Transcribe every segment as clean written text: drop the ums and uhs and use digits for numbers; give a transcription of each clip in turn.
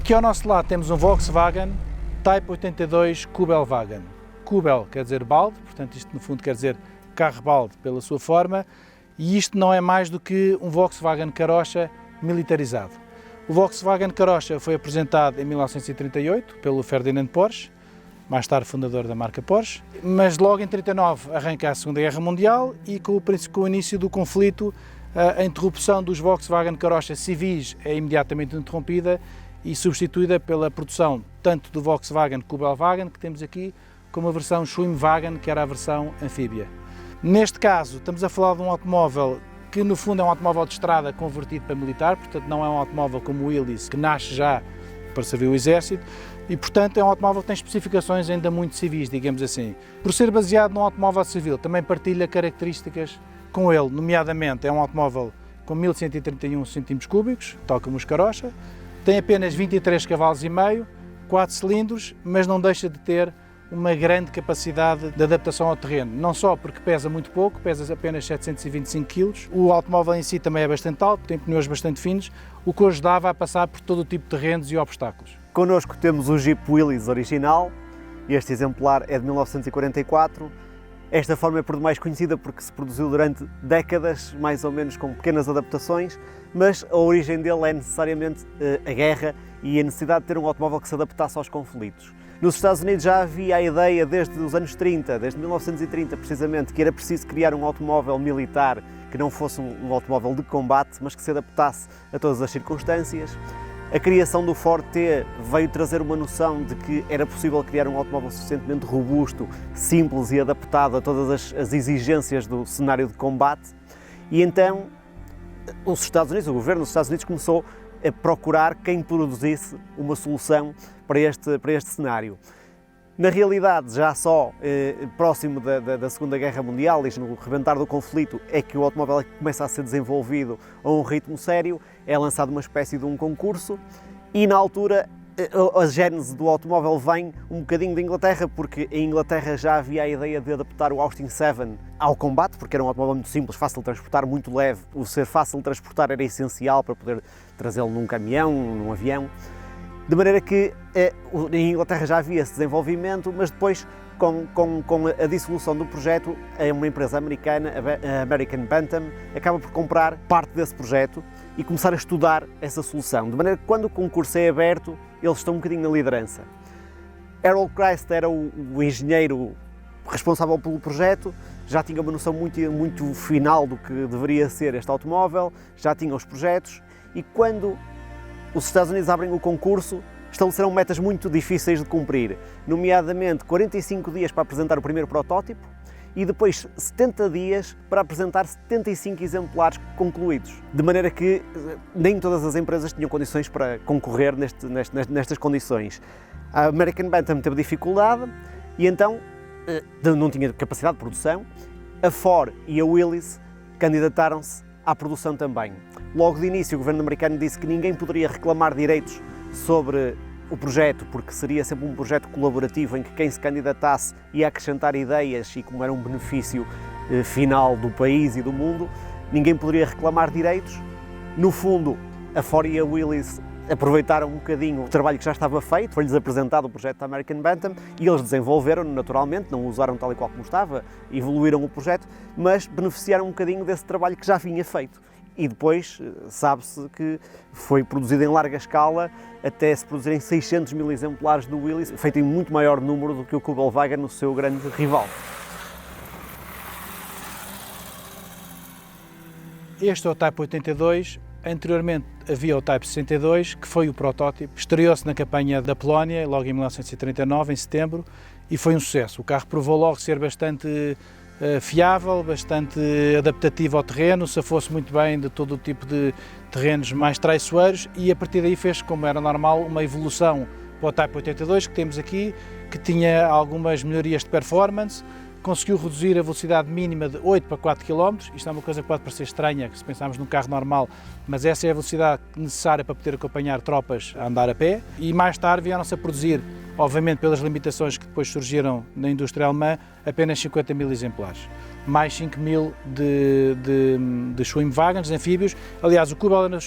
Aqui ao nosso lado temos um Volkswagen Type 82 Kubelwagen. Kubel quer dizer balde, portanto isto no fundo quer dizer carro-balde pela sua forma, e isto não é mais do que um Volkswagen Karossa militarizado. O Volkswagen Karossa foi apresentado em 1938 pelo Ferdinand Porsche, mais tarde fundador da marca Porsche, mas logo em 1939 arranca a Segunda Guerra Mundial e com o início do conflito a interrupção dos Volkswagen Karossa civis é imediatamente interrompida e substituída pela produção tanto do Volkswagen Kubelwagen, que temos aqui, como a versão Schwimmwagen, que era a versão anfíbia. Neste caso, estamos a falar de um automóvel que no fundo é um automóvel de estrada convertido para militar, portanto não é um automóvel como o Willys, que nasce já para servir o exército, e portanto é um automóvel que tem especificações ainda muito civis, digamos assim. Por ser baseado num automóvel civil, também partilha características com ele, nomeadamente é um automóvel com 1131 cm3, tal como os Karossa, tem apenas 23 cavalos e meio, 4 cilindros, mas não deixa de ter uma grande capacidade de adaptação ao terreno, não só porque pesa muito pouco, pesa apenas 725 kg, o automóvel em si também é bastante alto, tem pneus bastante finos, o que o ajudava a passar por todo o tipo de terrenos e obstáculos. Connosco temos o Jeep Willys original, este exemplar é de 1944. Esta forma é por demais conhecida porque se produziu durante décadas, mais ou menos com pequenas adaptações, mas a origem dele é necessariamente a guerra e a necessidade de ter um automóvel que se adaptasse aos conflitos. Nos Estados Unidos já havia a ideia desde os anos 30, desde 1930 precisamente, que era preciso criar um automóvel militar que não fosse um automóvel de combate, mas que se adaptasse a todas as circunstâncias. A criação do Ford T veio trazer uma noção de que era possível criar um automóvel suficientemente robusto, simples e adaptado a todas as exigências do cenário de combate. E então os Estados Unidos, o governo dos Estados Unidos começou a procurar quem produzisse uma solução para este cenário. Na realidade, já só próximo da Segunda Guerra Mundial e no rebentar do conflito é que o automóvel começa a ser desenvolvido a um ritmo sério, é lançado uma espécie de um concurso e na altura a gênese do automóvel vem um bocadinho da Inglaterra, porque em Inglaterra já havia a ideia de adaptar o Austin 7 ao combate, porque era um automóvel muito simples, fácil de transportar, muito leve. O ser fácil de transportar era essencial para poder trazê-lo num caminhão, num avião. De maneira que em Inglaterra já havia esse desenvolvimento, mas depois, com a dissolução do projeto, uma empresa americana, a American Bantam, acaba por comprar parte desse projeto e começar a estudar essa solução. De maneira que quando o concurso é aberto, eles estão um bocadinho na liderança. Harold Christ era o engenheiro responsável pelo projeto, já tinha uma noção muito final do que deveria ser este automóvel, já tinha os projetos e quando os Estados Unidos abrem o concurso, estabeleceram metas muito difíceis de cumprir, nomeadamente 45 dias para apresentar o primeiro protótipo e depois 70 dias para apresentar 75 exemplares concluídos. De maneira que nem todas as empresas tinham condições para concorrer nestas condições. A American Bantam teve dificuldade e então não tinha capacidade de produção. A Ford e a Willys candidataram-se à produção também. Logo de início, o governo americano disse que ninguém poderia reclamar direitos sobre o projeto, porque seria sempre um projeto colaborativo em que quem se candidatasse ia acrescentar ideias e como era um benefício final do país e do mundo, ninguém poderia reclamar direitos. No fundo, a Ford e a Willys aproveitaram um bocadinho o trabalho que já estava feito, foi-lhes apresentado o projeto da American Bantam e eles desenvolveram-no naturalmente, não o usaram tal e qual como estava, evoluíram o projeto, mas beneficiaram um bocadinho desse trabalho que já vinha feito. E depois sabe-se que foi produzido em larga escala até se produzirem 600 mil exemplares do Willys, feito em muito maior número do que o Kubelwagen, o seu grande rival. Este é o Type 82, anteriormente havia o Type 62, que foi o protótipo, estreou-se na campanha da Polónia, logo em 1939, em setembro, e foi um sucesso. O carro provou logo ser bastante fiável, bastante adaptativo ao terreno, se fosse muito bem de todo o tipo de terrenos mais traiçoeiros e a partir daí fez, como era normal, uma evolução para o Type 82 que temos aqui, que tinha algumas melhorias de performance, conseguiu reduzir a velocidade mínima de 8 para 4 km, isto é uma coisa que pode parecer estranha se pensarmos num carro normal, mas essa é a velocidade necessária para poder acompanhar tropas a andar a pé e mais tarde vieram-se a produzir, obviamente pelas limitações que depois surgiram na indústria alemã, apenas 50 mil exemplares. mais 5.000 de Schwimmwagens, anfíbios. Aliás, o Kubel ainda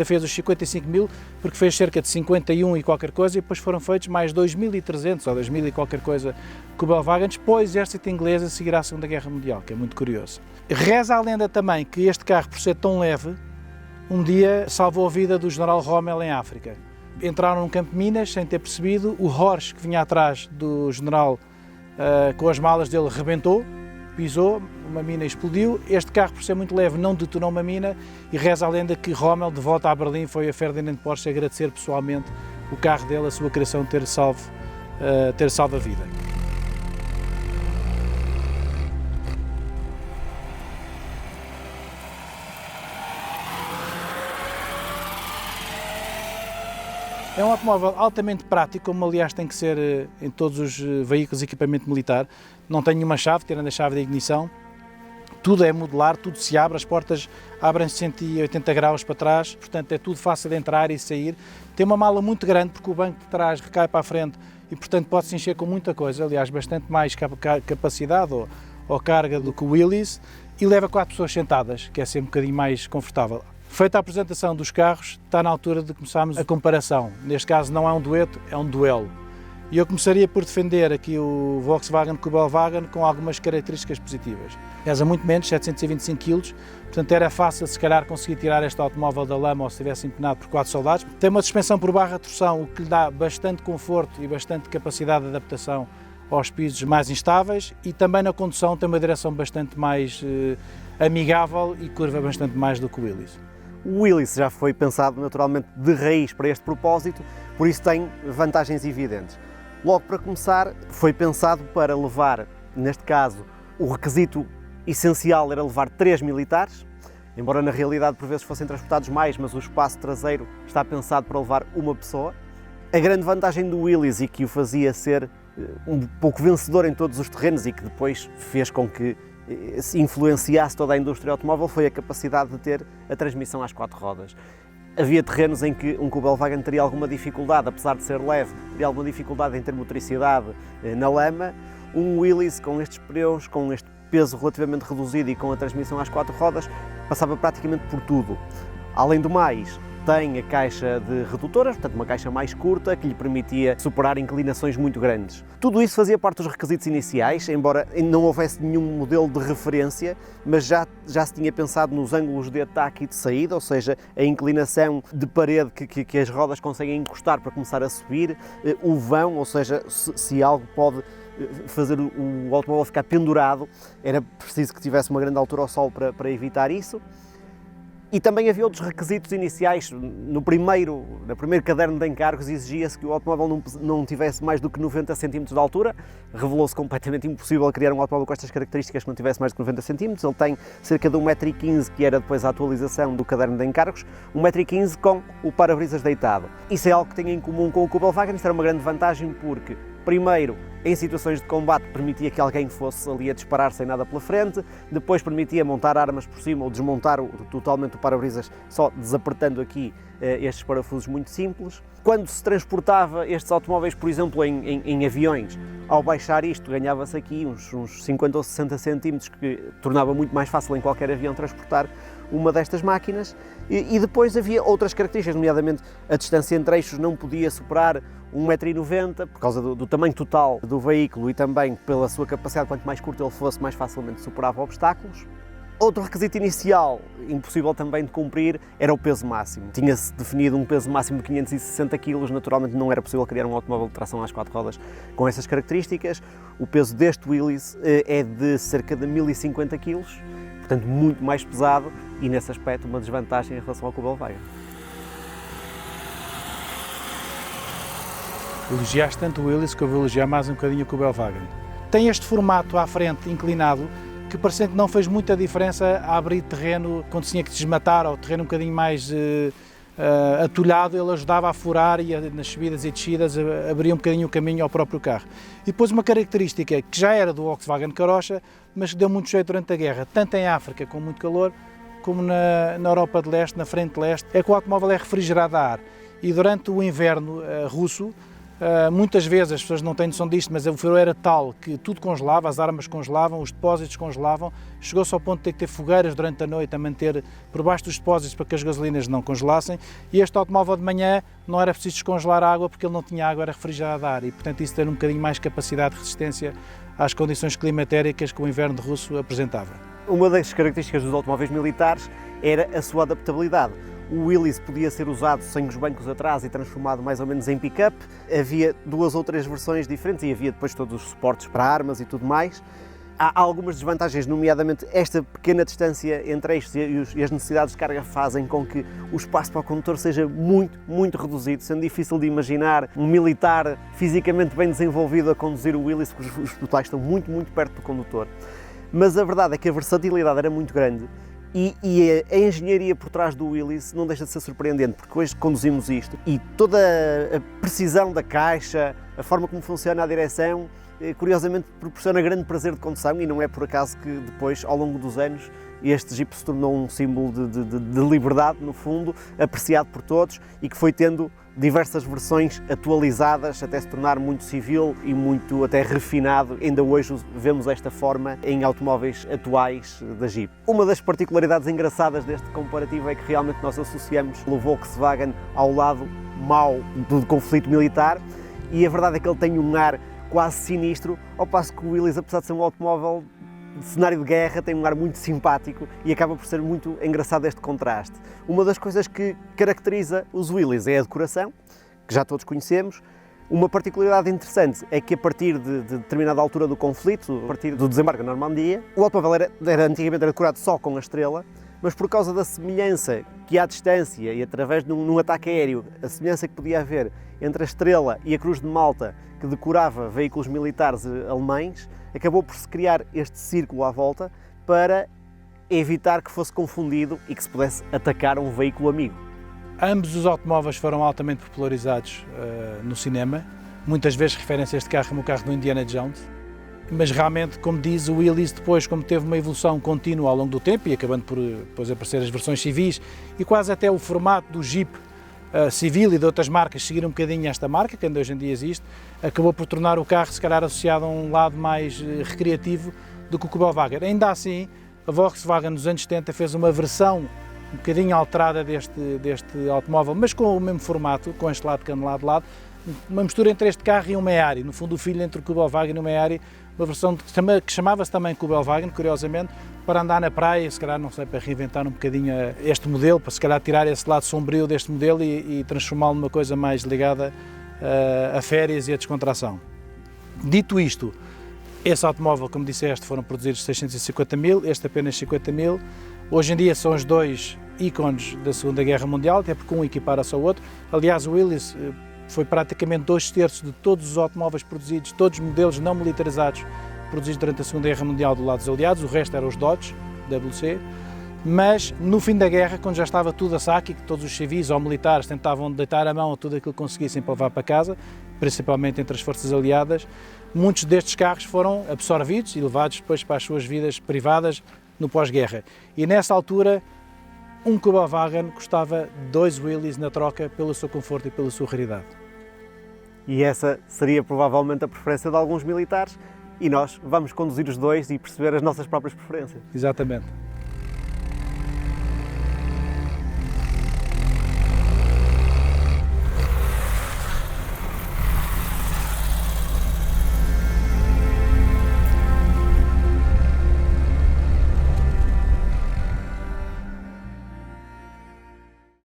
fez os 55.000, porque fez cerca de 51 e qualquer coisa, e depois foram feitos mais 2.300 ou 2.000 e qualquer coisa Kubelwagens para o exército inglês a seguir à Segunda Guerra Mundial, que é muito curioso. Reza a lenda também que este carro, por ser tão leve, um dia salvou a vida do general Rommel em África. Entraram num campo de minas sem ter percebido, o Horsch, que vinha atrás do general com as malas dele, rebentou, pisou, uma mina explodiu. Este carro, por ser muito leve, não detonou uma mina, e reza a lenda que Rommel, de volta a Berlim, foi a Ferdinand Porsche agradecer pessoalmente o carro dele, a sua criação, ter salvo a vida. É um automóvel altamente prático, como aliás tem que ser em todos os veículos de equipamento militar. Não tem nenhuma chave, tirando a chave da ignição. Tudo é modular, tudo se abre, as portas abrem-se 180 graus para trás, portanto é tudo fácil de entrar e sair. Tem uma mala muito grande, porque o banco de trás recai para a frente e portanto pode-se encher com muita coisa, aliás bastante mais capacidade ou carga do que o Willys, e leva 4 pessoas sentadas, que é sempre um bocadinho mais confortável. Feita a apresentação dos carros, está na altura de começarmos a comparação. Neste caso não é um dueto, é um duelo. E eu começaria por defender aqui o Volkswagen Kubelwagen com algumas características positivas. Pesa muito menos, 725 kg, portanto era fácil se calhar conseguir tirar este automóvel da lama ou se estivesse empenado por 4 soldados. Tem uma suspensão por barra de torção, o que lhe dá bastante conforto e bastante capacidade de adaptação aos pisos mais instáveis, e também na condução tem uma direção bastante mais amigável e curva bastante mais do que o Willys. O Willys já foi pensado naturalmente de raiz para este propósito, por isso tem vantagens evidentes. Logo para começar, foi pensado para levar, neste caso, o requisito essencial era levar 3 militares, embora na realidade por vezes fossem transportados mais, mas o espaço traseiro está pensado para levar uma pessoa. A grande vantagem do Willys, e que o fazia ser um pouco vencedor em todos os terrenos e que depois fez com que se influenciasse toda a indústria automóvel, foi a capacidade de ter a transmissão às 4 rodas. Havia terrenos em que um Kubelwagen teria alguma dificuldade, apesar de ser leve, teria alguma dificuldade em ter motricidade na lama. Um Willys com estes pneus, com este peso relativamente reduzido e com a transmissão às 4 rodas, passava praticamente por tudo. Além do mais, tem a caixa de redutoras, portanto uma caixa mais curta que lhe permitia superar inclinações muito grandes. Tudo isso fazia parte dos requisitos iniciais, embora não houvesse nenhum modelo de referência, mas já se tinha pensado nos ângulos de ataque e de saída, ou seja, a inclinação de parede que as rodas conseguem encostar para começar a subir, o vão, ou seja, se algo pode fazer o automóvel ficar pendurado, era preciso que tivesse uma grande altura ao solo para evitar isso. E também havia outros requisitos iniciais. No primeiro caderno de encargos exigia-se que o automóvel não tivesse mais do que 90 cm de altura. Revelou-se completamente impossível criar um automóvel com estas características que não tivesse mais do que 90 cm. Ele tem cerca de 1,15 m, que era depois a atualização do caderno de encargos, 1,15 m com o para-brisas deitado. Isso é algo que tem em comum com o Kubelwagen. Isto era uma grande vantagem porque, primeiro, em situações de combate permitia que alguém fosse ali a disparar sem nada pela frente, depois permitia montar armas por cima ou desmontar totalmente o para-brisas só desapertando aqui estes parafusos muito simples. Quando se transportava estes automóveis, por exemplo, em aviões, ao baixar isto ganhava-se aqui uns 50 ou 60 centímetros, que tornava muito mais fácil em qualquer avião transportar uma destas máquinas. E depois havia outras características, nomeadamente a distância entre eixos não podia superar 1,90 m, por causa do tamanho total do veículo e também pela sua capacidade, quanto mais curto ele fosse, mais facilmente superava obstáculos. Outro requisito inicial, impossível também de cumprir, era o peso máximo. Tinha-se definido um peso máximo de 560 kg, naturalmente não era possível criar um automóvel de tração às 4 rodas com essas características. O peso deste Willys é de cerca de 1.050 kg, portanto muito mais pesado e nesse aspecto uma desvantagem em relação ao Kubelwagen. Elogiaste tanto o Willys que eu vou elogiar mais um bocadinho o Kubelwagen. Tem este formato à frente inclinado que parecendo que não fez muita diferença a abrir terreno quando se tinha que desmatar, ou terreno um bocadinho mais atulhado, ele ajudava a furar e nas subidas e descidas abria um bocadinho o caminho ao próprio carro. E depois uma característica que já era do Volkswagen Karossa, mas que deu muito jeito durante a guerra, tanto em África com muito calor, como na Europa de Leste, na frente de leste, é que o automóvel é refrigerado a ar. E durante o inverno russo, Muitas vezes as pessoas não têm noção disto, mas o furor era tal que tudo congelava, as armas congelavam, os depósitos congelavam, chegou-se ao ponto de ter que ter fogueiras durante a noite a manter por baixo dos depósitos para que as gasolinas não congelassem, e este automóvel de manhã não era preciso descongelar a água porque ele não tinha água, era refrigerado a ar, e portanto isso tem um bocadinho mais capacidade de resistência às condições climatéricas que o inverno russo apresentava. Uma das características dos automóveis militares era a sua adaptabilidade. O Willys podia ser usado sem os bancos atrás e transformado mais ou menos em pick-up. Havia 2 ou 3 versões diferentes e havia depois todos os suportes para armas e tudo mais. Há algumas desvantagens, nomeadamente esta pequena distância entre eixos e as necessidades de carga fazem com que o espaço para o condutor seja muito reduzido, sendo difícil de imaginar um militar fisicamente bem desenvolvido a conduzir o Willys, porque os pedais estão muito perto do condutor. Mas a verdade é que a versatilidade era muito grande e a engenharia por trás do Willys não deixa de ser surpreendente, porque hoje conduzimos isto e toda a precisão da caixa, a forma como funciona a direção, curiosamente proporciona grande prazer de condução, e não é por acaso que depois, ao longo dos anos, este Jeep se tornou um símbolo de liberdade, no fundo, apreciado por todos e que foi tendo diversas versões atualizadas até se tornar muito civil e muito até refinado. Ainda hoje vemos esta forma em automóveis atuais da Jeep. Uma das particularidades engraçadas deste comparativo é que realmente nós associamos o Volkswagen ao lado mau do conflito militar, e a verdade é que ele tem um ar quase sinistro, ao passo que o Willys, apesar de ser um automóvel de cenário de guerra, tem um ar muito simpático e acaba por ser muito engraçado este contraste. Uma das coisas que caracteriza os Willys é a decoração, que já todos conhecemos. Uma particularidade interessante é que a partir de determinada altura do conflito, a partir do desembarque na Normandia, o automóvel antigamente era decorado só com a estrela, mas por causa da semelhança que à distância e através de um ataque aéreo, a semelhança que podia haver entre a estrela e a Cruz de Malta, que decorava veículos militares alemães, acabou por se criar este círculo à volta para evitar que fosse confundido e que se pudesse atacar um veículo amigo. Ambos os automóveis foram altamente popularizados no cinema, muitas vezes referem-se a este carro como o carro do Indiana Jones, mas realmente, como diz, o Willys depois, como teve uma evolução contínua ao longo do tempo e acabando por depois aparecer as versões civis e quase até o formato do Jeep civil e de outras marcas seguir um bocadinho esta marca, que ainda hoje em dia existe, acabou por tornar o carro se calhar associado a um lado mais recreativo do que o Kubelwagen. Ainda assim, a Volkswagen nos anos 70 fez uma versão um bocadinho alterada deste automóvel, mas com o mesmo formato, com este lado canelado de lado, uma mistura entre este carro e um Méhari, no fundo o filho entre o Kubelwagen e o Méhari, uma versão que chamava-se também Kubelwagen, curiosamente, para andar na praia, se calhar, não sei, para reinventar um bocadinho este modelo, para se calhar tirar esse lado sombrio deste modelo e transformá-lo numa coisa mais ligada a férias e a descontração. Dito isto, esse automóvel, como disseste, foram produzidos 650 mil, este apenas 50 mil. Hoje em dia são os dois ícones da Segunda Guerra Mundial, até porque um equipara-se ao outro. Aliás, o Willys foi praticamente 2/3 de todos os automóveis produzidos, todos os modelos não militarizados produzidos durante a Segunda Guerra Mundial do lado dos aliados, o resto eram os Dodge, WC, mas no fim da guerra, quando já estava tudo a saco e que todos os civis ou militares tentavam deitar a mão a tudo aquilo que conseguissem para levar para casa, principalmente entre as forças aliadas, muitos destes carros foram absorvidos e levados depois para as suas vidas privadas no pós-guerra. E nessa altura, um Kubelwagen custava 2 Willys na troca pelo seu conforto e pela sua raridade. E essa seria provavelmente a preferência de alguns militares, e nós vamos conduzir os dois e perceber as nossas próprias preferências. Exatamente.